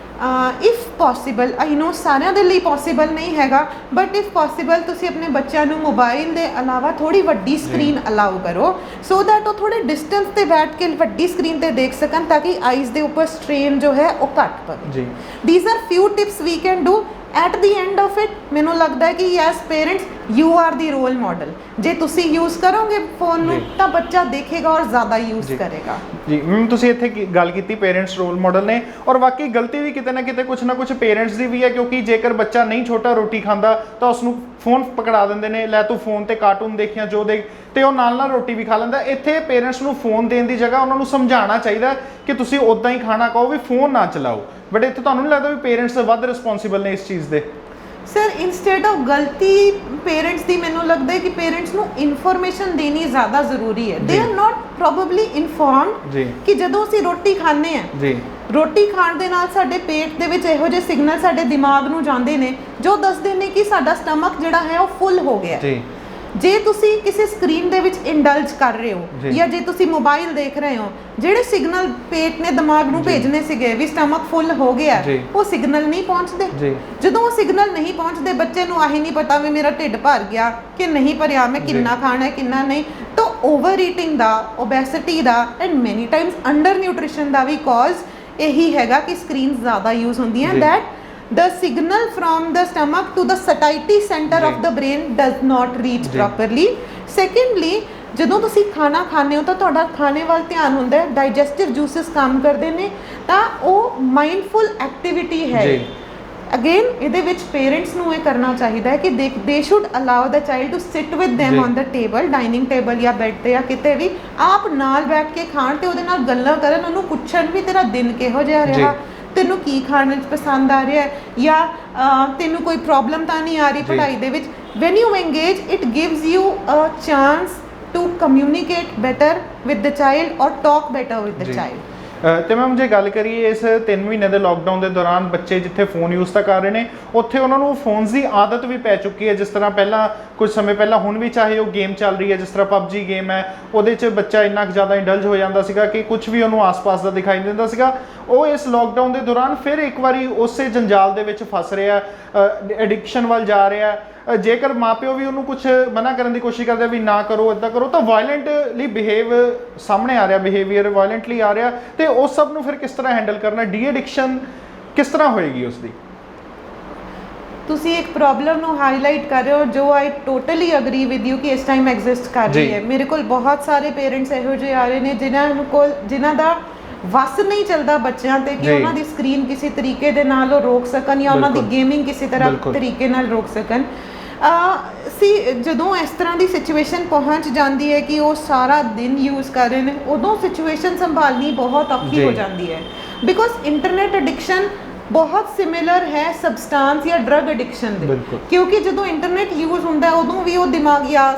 if possible, I know ਸਾਰਿਆਂ ਦੇ ਲਈ ਪੋਸੀਬਲ ਨਹੀਂ ਹੈਗਾ, ਬਟ ਇਫ ਪੋਸੀਬਲ ਤੁਸੀਂ ਆਪਣੇ ਬੱਚਿਆਂ ਨੂੰ ਮੋਬਾਈਲ ਦੇ ਇਲਾਵਾ ਥੋੜੀ ਵੱਡੀ ਸਕਰੀਨ ਅਲਾਉ ਕਰੋ, ਸੋ ਦੈਟ ਉਹ ਥੋੜੇ ਡਿਸਟੈਂਸ ਤੇ ਬੈਠ ਕੇ ਵੱਡੀ ਸਕਰੀਨ ਤੇ ਦੇਖ ਸਕਣ ਤਾਂ ਕਿ ਆਈਜ਼ ਦੇ ਉੱਪਰ ਸਟ੍ਰੇਨ ਜੋ ਹੈ ਉਹ ਘੱਟ ਪਵੇ। These are few tips we can do. At the end of it ਮੈਨੂੰ ਲੱਗਦਾ ਹੈ ਕਿ yes parents you are the role model. ਜੇ ਤੁਸੀਂ ਯੂਜ਼ ਕਰੋਗੇ ਫੋਨ ਨੂੰ ਤਾਂ ਬੱਚਾ ਦੇਖੇਗਾ ਔਰ ਜ਼ਿਆਦਾ ਯੂਜ਼ ਕਰੇਗਾ। ਜੀ ਮੈਮ, ਤੁਸੀਂ ਇੱਥੇ ਗੱਲ ਕੀਤੀ ਪੇਰੈਂਟਸ ਰੋਲ ਮਾਡਲ ਨੇ, ਔਰ ਵਾਕਈ ਗਲਤੀ ਵੀ ਕਿਤੇ ਨਾ ਕਿਤੇ ਕੁਛ ਨਾ ਕੁਛ ਪੇਰੈਂਟਸ ਦੀ ਵੀ ਹੈ, ਕਿਉਂਕਿ ਜੇਕਰ ਬੱਚਾ ਨਹੀਂ ਛੋਟਾ ਰੋਟੀ ਖਾਂਦਾ ਤਾਂ ਉਸਨੂੰ ਫੋਨ ਪਕੜਾ ਦਿੰਦੇ ਨੇ, ਲੈ ਤੂੰ ਫੋਨ ਤੇ ਕਾਰਟੂਨ ਦੇਖਿਆ ਜੋ ਦੇਖ, ਤੇ ਉਹ ਨਾਲ ਨਾਲ ਰੋਟੀ ਵੀ ਖਾ ਲੈਂਦਾ। ਇੱਥੇ ਪੇਰੈਂਟਸ ਨੂੰ ਫੋਨ ਦੇਣ ਦੀ ਜਗ੍ਹਾ ਉਹਨਾਂ ਨੂੰ ਸਮਝਾਉਣਾ ਚਾਹੀਦਾ ਕਿ ਤੁਸੀਂ ਉੱਦਾਂ ਹੀ ਖਾਣਾ ਖਾਓ, ਵੀ ਫੋਨ ਨਾ ਚਲਾਓ। ਬਟ ਇੱਥੇ ਤੁਹਾਨੂੰ ਨਹੀਂ ਲੱਗਦਾ ਵੀ ਪੇਰੈਂਟਸ ਵੱਧ ਰਿਸਪੌਂਸਿਬਲ ਨੇ ਇਸ ਚੀਜ਼ ਦੇ? ਸਰ, ਇਨਸਟੈਡ ਆਫ ਗਲਤੀ ਪੇਰੈਂਟਸ ਦੀ ਮੈਨੂੰ ਲੱਗਦਾ ਹੈ ਕਿ ਪੇਰੈਂਟਸ ਨੂੰ ਇਨਫੋਰਮੇਸ਼ਨ ਦੇਣੀ ਜ਼ਿਆਦਾ ਜ਼ਰੂਰੀ ਹੈ। They are not probably informed ਕਿ ਜਦੋਂ ਅਸੀਂ ਰੋਟੀ ਖਾਂਦੇ ਹਾਂ, ਰੋਟੀ ਖਾਣ ਦੇ ਨਾਲ ਸਾਡੇ ਪੇਟ ਦੇ ਵਿੱਚ ਇਹੋ ਜਿਹੇ ਸਿਗਨਲ ਸਾਡੇ ਦਿਮਾਗ ਨੂੰ ਜਾਂਦੇ ਨੇ ਜੋ ਦੱਸਦੇ ਨੇ ਕਿ ਸਾਡਾ ਸਟਮਕ ਜਿਹੜਾ ਹੈ ਉਹ ਫੁੱਲ ਹੋ ਗਿਆ। ਜੇ ਤੁਸੀਂ ਕਿਸੇ ਸਕਰੀਨ ਦੇ ਵਿੱਚ ਇੰਡਲਜ ਕਰ ਰਹੇ ਹੋ ਜਾਂ ਜੇ ਤੁਸੀਂ ਮੋਬਾਈਲ ਦੇਖ ਰਹੇ ਹੋ, ਜਿਹੜੇ ਸਿਗਨਲ ਪੇਟ ਨੇ ਦਿਮਾਗ ਨੂੰ ਭੇਜਣੇ ਸੀਗੇ ਵੀ ਸਟਮਕ ਫੁੱਲ ਹੋ ਗਿਆ, ਉਹ ਸਿਗਨਲ ਨਹੀਂ ਪਹੁੰਚਦੇ। ਜਦੋਂ ਉਹ ਸਿਗਨਲ ਨਹੀਂ ਪਹੁੰਚਦੇ, ਬੱਚੇ ਨੂੰ ਆਹੀ ਨਹੀਂ ਪਤਾ ਵੀ ਮੇਰਾ ਢਿੱਡ ਭਰ ਗਿਆ ਕਿ ਨਹੀਂ ਭਰਿਆ, ਮੈਂ ਕਿੰਨਾ ਖਾਣਾ ਹੈ ਕਿੰਨਾ ਨਹੀਂ। ਤਾਂ ਓਵਰ ਈਟਿੰਗ ਦਾ, ਓਬੈਸਿਟੀ ਦਾ and many times undernutrition ਦਾ ਵੀ ਕਾਜ਼ ਇਹੀ ਹੈਗਾ ਕਿ ਸਕਰੀਨਸ ਜ਼ਿਆਦਾ ਯੂਜ਼ ਹੁੰਦੀਆਂ। That the signal from the stomach to the satiety center of the brain does not reach properly. Secondly, ਜਦੋਂ ਤੁਸੀਂ ਖਾਣਾ ਖਾਂਦੇ ਹੋ ਤਾਂ ਤੁਹਾਡਾ ਖਾਣੇ ਵੱਲ ਧਿਆਨ ਹੁੰਦਾ ਹੈ, ਡਾਈਜੈਸਟਿਵ ਜੂਸਿਸ ਕੰਮ ਕਰਦੇ ਨੇ, ਤਾਂ ਉਹ ਮਾਈਂਡਫੁਲ ਐਕਟੀਵਿਟੀ ਹੈ। ਅਗੇਨ ਇਹਦੇ ਵਿੱਚ ਪੇਰੈਂਟਸ ਨੂੰ ਇਹ ਕਰਨਾ ਚਾਹੀਦਾ ਹੈ ਕਿ they should allow the child to sit with them on the table, dining table ਜਾਂ ਬੈੱਡ ਤੇ ਜਾਂ ਕਿਤੇ ਵੀ, ਆਪ ਨਾਲ ਬੈਠ ਕੇ ਖਾਣ ਤੇ ਉਹਦੇ ਨਾਲ ਗੱਲਾਂ ਕਰਨ, ਉਹਨੂੰ ਪੁੱਛਣ ਵੀ ਤੇਰਾ ਦਿਨ ਕਿਹੋ ਜਿਹਾ ਰਿਹਾ, ਤੈਨੂੰ ਕੀ ਖਾਣ ਵਿੱਚ ਪਸੰਦ ਆ ਰਿਹਾ ਹੈ, ਜਾਂ ਤੈਨੂੰ ਕੋਈ ਪ੍ਰੋਬਲਮ ਤਾਂ ਨਹੀਂ ਆ ਰਹੀ ਪੜ੍ਹਾਈ ਦੇ ਵਿੱਚ। When you engage, it gives you a chance to communicate better with the child or talk better with the child. ਤੇ ਮੈਮ ਜੇ ਗੱਲ ਕਰੀਏ ਇਸ 3 ਮਹੀਨੇ ਦੇ ਲੋਕਡਾਊਨ ਦੇ ਦੌਰਾਨ ਬੱਚੇ ਜਿੱਥੇ ਫੋਨ ਯੂਜ਼ ਤਾਂ ਕਰ ਰਹੇ ਨੇ, ਉੱਥੇ ਉਹਨਾਂ ਨੂੰ ਫੋਨਸ ਦੀ ਆਦਤ ਵੀ ਪੈ ਚੁੱਕੀ ਹੈ। ਜਿਸ ਤਰ੍ਹਾਂ ਪਹਿਲਾਂ ਕੁਝ ਸਮੇਂ ਪਹਿਲਾਂ, ਹੁਣ ਵੀ ਚਾਹੇ ਉਹ ਗੇਮ ਚੱਲ ਰਹੀ ਹੈ, ਜਿਸ ਤਰ੍ਹਾਂ PUBG ਗੇਮ ਹੈ, ਉਹਦੇ 'ਚ ਬੱਚਾ ਇੰਨਾ ਕੁ ਜ਼ਿਆਦਾ ਇੰਡਲਜ ਹੋ ਜਾਂਦਾ ਸੀਗਾ ਕਿ ਕੁਝ ਵੀ ਉਹਨੂੰ ਆਸ-ਪਾਸ ਦਾ ਦਿਖਾਈ ਨਹੀਂ ਦਿੰਦਾ ਸੀਗਾ। ਉਹ ਇਸ ਲੋਕਡਾਊਨ ਦੇ ਦੌਰਾਨ ਫਿਰ ਇੱਕ ਵਾਰੀ ਉਸੇ ਜੰਜਾਲ ਦੇ ਵਿੱਚ ਫਸ ਰਿਹਾ, ਐਡਿਕਸ਼ਨ ਵੱਲ ਜਾ ਰਿਹਾ। ਜੇਕਰ ਮਾਪਿਓ ਵੀ ਉਹਨੂੰ ਕੁਝ ਮਨਾ ਕਰਨ ਦੀ ਕੋਸ਼ਿਸ਼ ਕਰਦੇ ਵੀ ਨਾ ਕਰੋ, ਇੱਦਾਂ ਕਰੋ, ਤਾਂ ਵਾਇਲੈਂਟਲੀ ਬਿਹੇਵ ਸਾਹਮਣੇ ਆ ਰਿਹਾ, ਬਿਹੇਵੀਅਰ ਵਾਇਲੈਂਟਲੀ ਆ ਰਿਹਾ। ਤੇ ਉਸ ਸਭ ਨੂੰ ਫਿਰ ਕਿਸ ਤਰ੍ਹਾਂ ਹੈਂਡਲ ਕਰਨਾ, ਡੀ ਐਡਿਕਸ਼ਨ ਕਿਸ ਤਰ੍ਹਾਂ ਹੋਏਗੀ ਉਸ ਦੀ? ਤੁਸੀਂ ਇੱਕ ਪ੍ਰੋਬਲਮ ਨੂੰ ਹਾਈਲਾਈਟ ਕਰ ਰਹੇ ਹੋ ਜੋ ਆਈ ਟੋਟਲੀ ਅਗਰੀ ਵਿਦ ਯੂ ਕਿ ਇਸ ਟਾਈਮ ਐਗਜ਼ਿਸਟ ਕਰ ਰਹੀ ਹੈ। ਮੇਰੇ ਕੋਲ ਬਹੁਤ ਸਾਰੇ ਪੇਰੈਂਟਸ ਇਹੋ ਜਿਹੇ ਆ ਰਹੇ ਨੇ ਜਿਨ੍ਹਾਂ ਦਾ ਵਸ ਨਹੀਂ ਚੱਲਦਾ ਬੱਚਿਆਂ ਤੇ ਕਿ ਉਹਨਾਂ ਦੀ ਸਕਰੀਨ ਕਿਸੇ ਤਰੀਕੇ ਦੇ ਨਾਲ ਉਹ ਰੋਕ ਸਕਣ ਜਾਂ ਉਹਨਾਂ ਦੀ ਗੇਮਿੰਗ ਕਿਸੇ ਤਰੀਕੇ ਨਾਲ ਰੋਕ ਸਕਣ। ਜਦੋਂ ਇਸ ਤਰ੍ਹਾਂ ਦੀ ਸਿਚੁਏਸ਼ਨ ਪਹੁੰਚ ਜਾਂਦੀ ਹੈ ਕਿ ਉਹ ਸਾਰਾ ਦਿਨ ਯੂਜ਼ ਕਰ ਰਹੇ ਨੇ, ਉਦੋਂ ਸਿਚੁਏਸ਼ਨ ਸੰਭਾਲਣੀ ਬਹੁਤ ਔਖੀ ਹੋ ਜਾਂਦੀ ਹੈ। ਬਿਕੋਜ਼ ਇੰਟਰਨੈਟ ਐਡਿਕਸ਼ਨ ਬਹੁਤ ਸਿਮਿਲਰ ਹੈ ਸਬਸਟੈਂਸ ਜਾਂ ਡਰਗ ਐਡਿਕਸ਼ਨ ਦੇ, ਕਿਉਂਕਿ ਜਦੋਂ ਇੰਟਰਨੈਟ ਯੂਜ਼ ਹੁੰਦਾ ਉਦੋਂ ਵੀ ਉਹ ਦਿਮਾਗ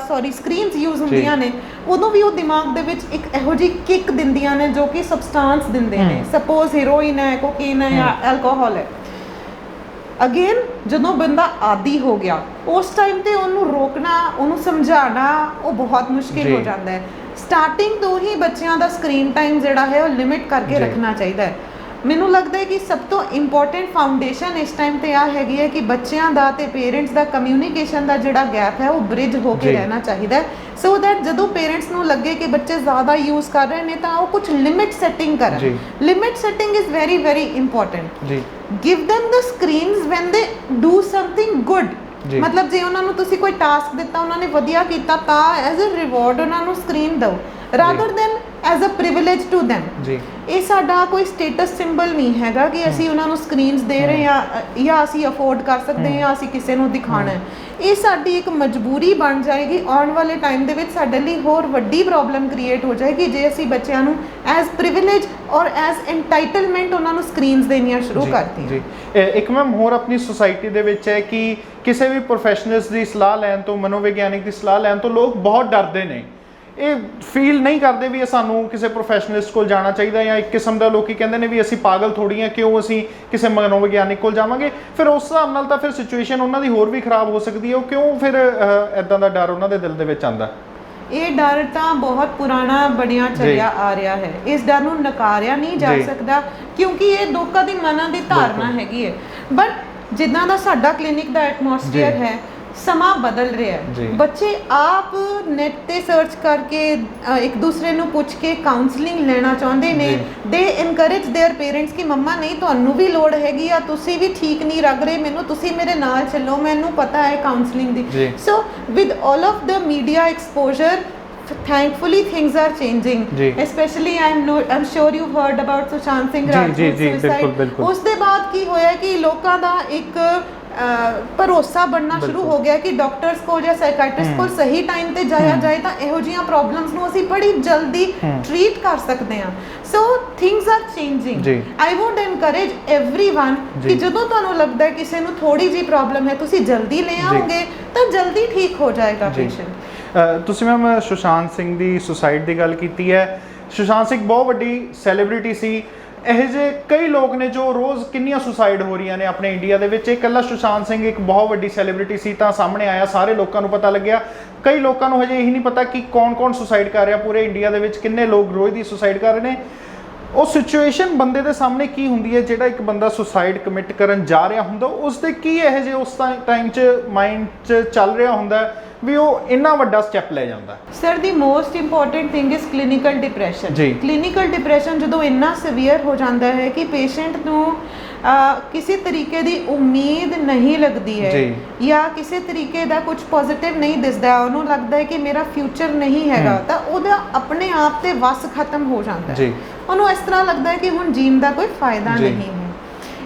ਸਕਰੀਨਸ ਯੂਜ਼ ਹੁੰਦੀਆਂ ਨੇ, ਉਦੋਂ ਵੀ ਉਹ ਦਿਮਾਗ ਦੇ ਵਿੱਚ ਇੱਕ ਇਹੋ ਜਿਹੀ ਕਿੱਕ ਦਿੰਦੀਆਂ ਨੇ ਜੋ ਕਿ ਸਬਸਟੈਂਸ ਦਿੰਦੇ ਨੇ। ਸਪੋਜ਼ ਹੀਰੋਇਨ ਹੈ, ਕੋਕੇਨ ਹੈ ਜਾਂ ਐਲਕੋਹਲ ਹੈ। ਅਗੇਨ ਜਦੋਂ ਬੰਦਾ ਆਦੀ ਹੋ ਗਿਆ, ਉਸ ਟਾਈਮ ਤੇ ਉਹਨੂੰ ਰੋਕਣਾ, ਉਹਨੂੰ ਸਮਝਾਉਣਾ ਉਹ ਬਹੁਤ ਮੁਸ਼ਕਿਲ ਹੋ ਜਾਂਦਾ ਹੈ। ਸਟਾਰਟਿੰਗ ਤੋਂ ਹੀ ਬੱਚਿਆਂ ਦਾ ਸਕਰੀਨ ਟਾਈਮ ਜਿਹੜਾ ਹੈ ਉਹ ਲਿਮਿਟ ਕਰਕੇ ਰੱਖਣਾ ਚਾਹੀਦਾ ਹੈ। ਮੈਨੂੰ ਲੱਗਦਾ ਹੈ ਕਿ ਸਭ ਤੋਂ ਇੰਪੋਰਟੈਂਟ ਫਾਊਂਡੇਸ਼ਨ ਇਸ ਟਾਈਮ ਤੇ ਆ ਹੈਗੀ ਹੈ ਕਿ ਬੱਚਿਆਂ ਦਾ ਤੇ ਪੇਰੈਂਟਸ ਦਾ ਕਮਿਊਨੀਕੇਸ਼ਨ ਦਾ ਜਿਹੜਾ ਗੈਪ ਹੈ ਉਹ ਬ੍ਰਿਜ ਹੋ ਕੇ ਰਹਿਣਾ ਚਾਹੀਦਾ ਹੈ, ਸੋ ਦੈਟ ਜਦੋਂ ਪੇਰੈਂਟਸ ਨੂੰ ਲੱਗੇ ਕਿ ਬੱਚੇ ਜ਼ਿਆਦਾ ਯੂਜ਼ ਕਰ ਰਹੇ ਨੇ ਤਾਂ ਉਹ ਕੁਝ ਲਿਮਿਟ ਸੈਟਿੰਗ ਕਰਨ। Limit setting is very very important. Give them the screens when they do something good। ਮਤਲਬ ਜੇ ਉਹਨਾਂ ਨੂੰ ਤੁਸੀਂ ਕੋਈ ਟਾਸਕ ਦਿੱਤਾ, ਉਹਨਾਂ ਨੇ ਵਧੀਆ ਕੀਤਾ, ਤਾਂ ਐਜ਼ ਅ ਰਿਵਾਰਡ ਉਹਨਾਂ ਨੂੰ ਸਕਰੀਨ ਦਿਓ rather than as a privilege to them। ਇਹ ਸਾਡਾ ਕੋਈ ਸਟੇਟਸ ਸਿੰਬਲ ਨਹੀਂ ਹੈਗਾ ਕਿ ਅਸੀਂ ਉਹਨਾਂ ਨੂੰ ਸਕਰੀਨਸ ਦੇ ਰਹੇ ਹਾਂ ਜਾਂ ਅਸੀਂ ਅਫੋਰਡ ਕਰ ਸਕਦੇ ਹਾਂ ਜਾਂ ਅਸੀਂ ਕਿਸੇ ਨੂੰ ਦਿਖਾਣਾ ਹੈ। ਇਹ ਸਾਡੀ ਇੱਕ ਮਜਬੂਰੀ ਬਣ ਜਾਏਗੀ। ਆਉਣ ਵਾਲੇ ਟਾਈਮ ਦੇ ਵਿੱਚ ਸਾਡੇ ਲਈ ਹੋਰ ਵੱਡੀ ਪ੍ਰੋਬਲਮ ਕ੍ਰੀਏਟ ਹੋ ਜਾਏਗੀ ਜੇ ਅਸੀਂ ਬੱਚਿਆਂ ਨੂੰ ਐਜ਼ ਪ੍ਰਿਵਿਲੇਜ ਔਰ ਐਜ਼ ਐਂਟਾਈਟਲਮੈਂਟ ਉਹਨਾਂ ਨੂੰ ਸਕਰੀਨਸ ਦੇਣੀਆਂ ਸ਼ੁਰੂ ਕਰਤੀਆਂ। ਇੱਕ ਮੈਮ ਹੋਰ ਆਪਣੀ ਸੁਸਾਇਟੀ ਦੇ ਵਿੱਚ ਹੈ ਕਿ ਕਿਸੇ ਵੀ ਪ੍ਰੋਫੈਸ਼ਨਲਸ ਦੀ ਸਲਾਹ ਲੈਣ ਤੋਂ, ਮਨੋਵਿਗਿਆਨਿਕ ਦੀ ਸਲਾਹ ਲੈਣ ਤੋਂ ਲੋਕ ਬਹੁਤ ਡਰਦੇ ਨੇ। ਇਹ ਫੀਲ ਨਹੀਂ ਕਰਦੇ ਵੀ ਸਾਨੂੰ ਕਿਸੇ ਪ੍ਰੋਫੈਸ਼ਨਲਿਸਟ ਕੋਲ ਜਾਣਾ ਚਾਹੀਦਾ, ਜਾਂ ਇੱਕ ਕਿਸਮ ਦਾ ਲੋਕੀ ਕਹਿੰਦੇ ਨੇ ਵੀ ਅਸੀਂ ਪਾਗਲ ਥੋੜ੍ਹੀ ਹਾਂ, ਕਿਉਂ ਅਸੀਂ ਕਿਸੇ ਮਨੋਵਿਗਿਆਨਿਕ ਕੋਲ ਜਾਵਾਂਗੇ। ਫਿਰ ਉਸ ਹਿਸਾਬ ਨਾਲ ਤਾਂ ਫਿਰ ਸਿਚੁਏਸ਼ਨ ਉਹਨਾਂ ਦੀ ਹੋਰ ਵੀ ਖਰਾਬ ਹੋ ਸਕਦੀ ਹੈ। ਉਹ ਕਿਉਂ ਫਿਰ ਇੱਦਾਂ ਦਾ ਡਰ ਉਹਨਾਂ ਦੇ ਦਿਲ ਦੇ ਵਿੱਚ ਆਉਂਦਾ? ਇਹ ਡਰ ਤਾਂ ਬਹੁਤ ਪੁਰਾਣਾ ਬਣਿਆ ਚੱਲਿਆ ਆ ਰਿਹਾ ਹੈ। ਇਸ ਡਰ ਨੂੰ ਨਕਾਰਿਆ ਨਹੀਂ ਜਾ ਸਕਦਾ ਕਿਉਂਕਿ ਇਹ ਲੋਕਾਂ ਦੀ ਮਨਾਂ ਦੀ ਧਾਰਨਾ ਹੈਗੀ ਹੈ। ਬਟ ਜਿੱਦਾਂ ਦਾ ਸਾਡਾ ਕਲੀਨਿਕ ਦਾ ਐਟਮੋਸਫੀਅਰ ਹੈ, ਸਮਾਂ ਬਦਲ ਰਿਹਾ ਹੈ। ਬੱਚੇ ਆਪ ਨੈਟ ਤੇ ਸਰਚ ਕਰਕੇ ਇੱਕ ਦੂਸਰੇ ਨੂੰ ਪੁੱਛ ਕੇ ਕਾਉਂਸਲਿੰਗ ਲੈਣਾ ਚਾਹੁੰਦੇ ਨੇ। ਦੇ ਇਨਕਰੇਜ देयर ਪੇਰੈਂਟਸ ਕਿ ਮੰਮਾ ਨਹੀਂ, ਤੁਹਾਨੂੰ ਵੀ ਲੋੜ ਹੈਗੀ ਆ, ਤੁਸੀਂ ਵੀ ਠੀਕ ਨਹੀਂ ਲੱਗ ਰਹੇ ਮੈਨੂੰ, ਤੁਸੀਂ ਮੇਰੇ ਨਾਲ ਚੱਲੋ, ਮੈਨੂੰ ਪਤਾ ਹੈ ਕਾਉਂਸਲਿੰਗ ਦੀ। So with all of the media exposure, thankfully things are changing, especially I'm sure you've heard about Sushant Singh Rajput suicide। ਉਸ ਦੇ ਬਾਅਦ ਕੀ ਹੋਇਆ ਕਿ ਲੋਕਾਂ ਦਾ ਇੱਕ ਭਰੋਸਾ ਬਣਨਾ ਸ਼ੁਰੂ ਹੋ ਗਿਆ ਕਿ ਡਾਕਟਰਸ ਕੋਲ ਜਾਂ ਸਾਈਕਾਇਟਰਿਸਟ ਕੋਲ ਸਹੀ ਟਾਈਮ ਤੇ ਜਾਇਆ ਜਾਏ ਤਾਂ ਇਹੋ ਜਿਹੀਆਂ ਪ੍ਰੋਬਲਮਸ ਨੂੰ ਅਸੀਂ ਬੜੀ ਜਲਦੀ ਟ੍ਰੀਟ ਕਰ ਸਕਦੇ ਹਾਂ। So things are changing. I would encourage everyone ਕਿ ਜਦੋਂ ਤੁਹਾਨੂੰ ਲੱਗਦਾ ਹੈ ਕਿਸੇ ਨੂੰ ਥੋੜੀ ਜਿਹੀ ਪ੍ਰੋਬਲਮ ਹੈ, ਤੁਸੀਂ ਜਲਦੀ ਲੈ ਆਓਗੇ ਤਾਂ ਜਲਦੀ ਠੀਕ ਹੋ ਜਾਏਗਾ ਪੇਸ਼ੈਂਟ। ਤੁਸੀਂ ਮੈਮ ਸੁਸ਼ਾਂਤ ਸਿੰਘ ਦੀ ਸੁਸਾਈਡ ਦੀ ਗੱਲ ਕੀਤੀ ਹੈ। ਸੁਸ਼ਾਂਤ ਸਿੰਘ ਬਹੁਤ ਵੱਡੀ ਸੈਲੀਬ੍ਰਿਟੀ ਸੀ ਇਹ ਜਿਹੇ ਕਈ ਲੋਕ ਨੇ ਜੋ ਰੋਜ਼ ਕਿੰਨੀਆਂ ਸੁਸਾਈਡ ਹੋ ਰਹੀਆਂ ਨੇ ਆਪਣੇ ਇੰਡੀਆ ਦੇ ਵਿੱਚ। ਇਹ ਇਕੱਲਾ ਸੁਸ਼ਾਂਤ ਸਿੰਘ ਇੱਕ ਬਹੁਤ ਵੱਡੀ ਸੈਲੀਬ੍ਰਿਟੀ ਸੀ ਤਾਂ ਸਾਹਮਣੇ ਆਇਆ, ਸਾਰੇ ਲੋਕਾਂ ਨੂੰ ਪਤਾ ਲੱਗਿਆ। ਕਈ ਲੋਕਾਂ ਨੂੰ ਹਜੇ ਇਹੀ ਨਹੀਂ ਪਤਾ ਕਿ ਕੌਣ ਸੁਸਾਈਡ ਕਰ ਰਿਹਾ ਪੂਰੇ ਇੰਡੀਆ ਦੇ ਵਿੱਚ, ਕਿੰਨੇ ਲੋਕ ਰੋਜ਼ ਦੀ ਸੁਸਾਈਡ ਕਰ ਰਹੇ ਨੇ। ਉਹ ਸਿਚੁਏਸ਼ਨ ਬੰਦੇ ਦੇ ਸਾਹਮਣੇ ਕੀ ਹੁੰਦੀ ਹੈ ਜਿਹੜਾ ਇੱਕ ਬੰਦਾ ਸੁਸਾਈਡ ਕਮਿਟ ਕਰਨ ਜਾ ਰਿਹਾ ਹੁੰਦਾ, ਉਸ ਦੇ ਕੀ ਇਹ ਜਿਹੇ ਉਸ ਟਾਈਮ 'ਚ ਮਾਈਂਡ 'ਚ ਚੱਲ ਰਿਹਾ ਹੁੰਦਾ ਵੀ ਉਹ ਇੰਨਾ ਵੱਡਾ ਸਟੈਪ ਲੈ ਜਾਂਦਾ। Sir the most important thing is clinical depression. ਜੀ। ਕਲੀਨਿਕਲ ਡਿਪਰੈਸ਼ਨ ਜਦੋਂ ਇੰਨਾ ਸੀਵੀਅਰ ਹੋ ਜਾਂਦਾ ਹੈ ਕਿ ਪੇਸ਼ੈਂਟ ਨੂੰ ਕਿਸੇ ਤਰੀਕੇ ਦੀ ਉਮੀਦ ਨਹੀਂ ਲੱਗਦੀ ਹੈ ਜਾਂ ਕਿਸੇ ਤਰੀਕੇ ਦਾ ਕੁਝ ਪੋਜ਼ਿਟਿਵ ਨਹੀਂ ਦਿਸਦਾ, ਉਹਨੂੰ ਲੱਗਦਾ ਹੈ ਕਿ ਮੇਰਾ ਫਿਊਚਰ ਨਹੀਂ ਹੈਗਾ, ਤਾਂ ਉਹਦਾ ਆਪਣੇ ਆਪ ਤੇ ਵਸ ਖਤਮ ਹੋ ਜਾਂਦਾ ਹੈ। ਉਹਨੂੰ ਇਸ ਤਰ੍ਹਾਂ ਲੱਗਦਾ ਹੈ ਕਿ ਹੁਣ ਜੀਣ ਦਾ ਕੋਈ ਫਾਇਦਾ ਨਹੀਂ ਹੈ।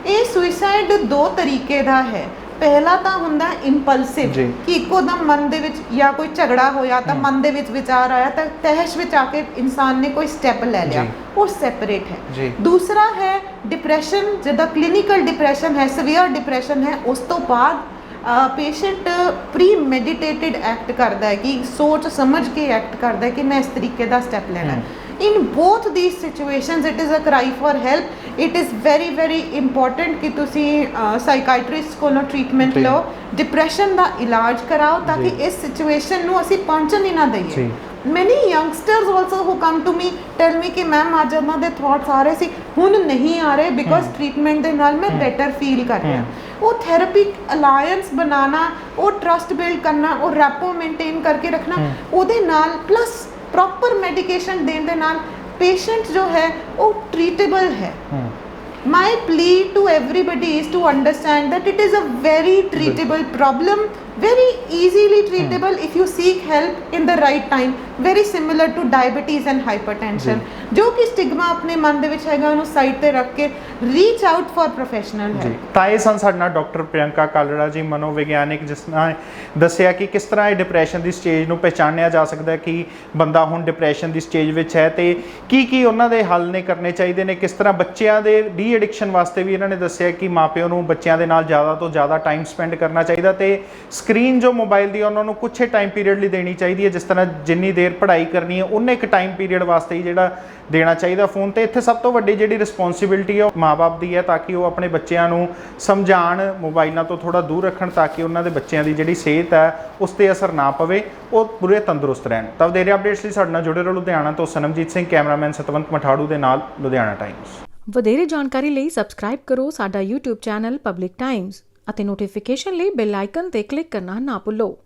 ਇਹ ਸੁਸਾਈਡ ਦੋ ਤਰੀਕੇ ਦਾ ਹੈ। ਪਹਿਲਾ ਤਾਂ ਹੁੰਦਾ ਇੰਪਲਸਿਵ ਕਿ ਇੱਕੋਦਮ ਮਨ ਦੇ ਵਿੱਚ ਜਾਂ ਕੋਈ ਝਗੜਾ ਹੋਇਆ ਤਾਂ ਮਨ ਦੇ ਵਿੱਚ ਵਿਚਾਰ ਆਇਆ ਤਾਂ ਤਹਿਸ਼ ਵਿੱਚ ਆ ਕੇ ਇਨਸਾਨ ਨੇ ਕੋਈ ਸਟੈਪ ਲੈ ਲਿਆ, ਉਹ ਸੈਪਰੇਟ ਹੈ। ਦੂਸਰਾ ਹੈ ਡਿਪਰੈਸ਼ਨ, ਜਿਹਦਾ ਕਲੀਨਿਕਲ ਡਿਪਰੈਸ਼ਨ ਹੈ, ਸੀਵੀਅਰ ਡਿਪਰੈਸ਼ਨ ਹੈ। ਉਸ ਤੋਂ ਬਾਅਦ ਪੇਸ਼ੈਂਟ ਪ੍ਰੀ ਮੈਡੀਟੇਟਿਡ ਐਕਟ ਕਰਦਾ ਹੈ ਕਿ ਸੋਚ ਸਮਝ ਕੇ ਐਕਟ ਕਰਦਾ ਹੈ ਕਿ ਮੈਂ ਇਸ ਤਰੀਕੇ ਦਾ ਸਟੈਪ ਲੈਣਾ ਹੈ। In both these situations it is a cry for help. It is very important ਕਿ ਤੁਸੀਂ ਸਾਈਕਾਈਟ੍ਰਿਸਟ ਕੋਲੋਂ ਟ੍ਰੀਟਮੈਂਟ ਲਓ, ਡਿਪਰੈਸ਼ਨ ਦਾ ਇਲਾਜ ਕਰਾਓ ਤਾਂ ਕਿ ਇਸ ਸਿਚੁਏਸ਼ਨ ਨੂੰ ਅਸੀਂ ਪਹੁੰਚਣ ਹੀ ਨਾ ਦਈਏ। Many youngsters also who come to me tell me ਕਿ ਮੈਮ ਅੱਜ ਉਹਨਾਂ ਦੇ ਥਾਟਸ ਆ ਰਹੇ ਸੀ, ਹੁਣ ਨਹੀਂ ਆ ਰਹੇ ਬਿਕੋਜ਼ ਟ੍ਰੀਟਮੈਂਟ ਦੇ ਨਾਲ ਮੈਂ ਬੈਟਰ ਫੀਲ ਕਰ ਰਿਹਾ। ਉਹ ਥੈਰੇਪੀ ਅਲਾਇੰਸ ਬਣਾਉਣਾ, ਉਹ ਟਰਸਟ ਬਿਲਡ ਕਰਨਾ, ਉਹ ਰੈਪੋ ਮੇਨਟੇਨ ਕਰਕੇ ਰੱਖਣਾ, ਉਹਦੇ ਨਾਲ ਪਲੱਸ प्रॉपर मेडिकेशन देने के नाल पेशेंट जो है वो ट्रीटेबल है। My plea to everybody is to understand that it is a very treatable problem, very easily treatable if you seek help in the right time, very similar to diabetes and hypertension। ਜੋ ਕਿ stigma ਆਪਣੇ ਮਨ ਦੇ ਵਿੱਚ ਹੈਗਾ ਉਹਨੂੰ side ਤੇ ਰੱਖ ਕੇ reach out for professional help. ਤਾਂ ਇਹ ਸਨ ਸਾਡੇ ਨਾਲ ਡਾਕਟਰ ਪ੍ਰਿਯੰਕਾ ਕਾਲੜਾ ਜੀ, ਮਨੋਵਿਗਿਆਨਿਕ, ਜਿਸ ਨੇ ਦੱਸਿਆ ਕਿ ਕਿਸ ਤਰ੍ਹਾਂ ਇਹ ਡਿਪਰੈਸ਼ਨ ਦੀ ਸਟੇਜ ਨੂੰ ਪਹਿਚਾਨਿਆ ਜਾ ਸਕਦਾ ਹੈ ਕਿ ਬੰਦਾ ਹੁਣ ਡਿਪਰੈਸ਼ਨ ਦੀ ਸਟੇਜ ਵਿੱਚ ਹੈ ਤੇ ਕੀ ਉਹਨਾਂ ਦੇ ਹੱਲ ਨੇ ਕਰਨੇ ਚਾਹੀਦੇ ਨੇ। ਕਿਸ ਤਰ੍ਹਾਂ ਬੱਚਿਆਂ ਦੇ ਡੀ ਐਡਿਕਸ਼ਨ ਵਾਸਤੇ ਵੀ ਇਹਨਾਂ ਨੇ ਦੱਸਿਆ ਕਿ ਮਾਪਿਆਂ ਨੂੰ ਬੱਚਿਆਂ ਦੇ ਨਾਲ ਜ਼ਿਆਦਾ ਤੋਂ ਜ਼ਿਆਦਾ ਟਾਈਮ ਸਪੈਂਡ ਕਰਨਾ ਚਾਹੀਦਾ ਤੇ ਸਕਰੀਨ ਜੋ ਮੋਬਾਈਲ ਦੀ ਉਹਨਾਂ ਨੂੰ ਕੁਛ ਟਾਈਮ ਪੀਰੀਅਡ ਲਈ ਦੇਣੀ ਚਾਹੀਦੀ ਹੈ। ਜਿਸ ਤਰ੍ਹਾਂ ਜਿੰਨੀ ਦੇਰ ਪੜ੍ਹਾਈ ਕਰਨੀ ਹੈ ਉਨੇ ਇੱਕ ਟਾਈਮ ਪੀਰੀਅਡ ਵਾਸਤੇ ਹੀ ਜਿਹੜਾ ਦੇਣਾ ਚਾਹੀਦਾ ਫੋਨ। ਤੇ ਇੱਥੇ ਸਭ ਤੋਂ ਵੱਡੀ ਜਿਹੜੀ ਰਿਸਪੌਂਸਿਬਿਲਿਟੀ ਹੈ ਉਹ ਮਾਂ-ਬਾਪ ਦੀ ਹੈ ਤਾਂ ਕਿ ਉਹ ਆਪਣੇ ਬੱਚਿਆਂ ਨੂੰ ਸਮਝਾਉਣ, ਮੋਬਾਈਲਾਂ ਤੋਂ ਥੋੜ੍ਹਾ ਦੂਰ ਰੱਖਣ ਤਾਂ ਕਿ ਉਹਨਾਂ ਦੇ ਬੱਚਿਆਂ ਦੀ ਜਿਹੜੀ ਸਿਹਤ ਹੈ ਉਸ 'ਤੇ ਅਸਰ ਨਾ ਪਵੇ, ਉਹ ਪੂਰੇ ਤੰਦਰੁਸਤ ਰਹਿਣ। ਤਾਂ ਵਧੇਰੇ ਅਪਡੇਟਸ ਲਈ ਸਾਡੇ ਨਾਲ ਜੁੜੇ ਰਹੋ। ਲੁਧਿਆਣਾ ਤੋਂ ਸਨਮਜੀਤ ਸਿੰਘ, ਕੈਮਰਾਮੈਨ ਸਤਵੰਤ ਮਠਾੜੂ ਦੇ ਨਾਲ, ਲੁਧਿਆਣਾ ਟਾਈਮਸ। ਵਧੇਰੇ ਜਾਣਕਾਰੀ ਲਈ ਸਬਸਕ੍ਰਾਈਬ ਕਰੋ ਸਾਡਾ YouTube ਚੈਨਲ ਪਬਲਿਕ ਟਾਈਮਸ ਅਤੇ ਨੋਟੀਫਿਕੇਸ਼ਨ ਲਈ ਬੈਲ ਆਈਕਨ ਤੇ ਕਲਿੱਕ ਕਰਨਾ ਨਾ ਭੁੱਲੋ।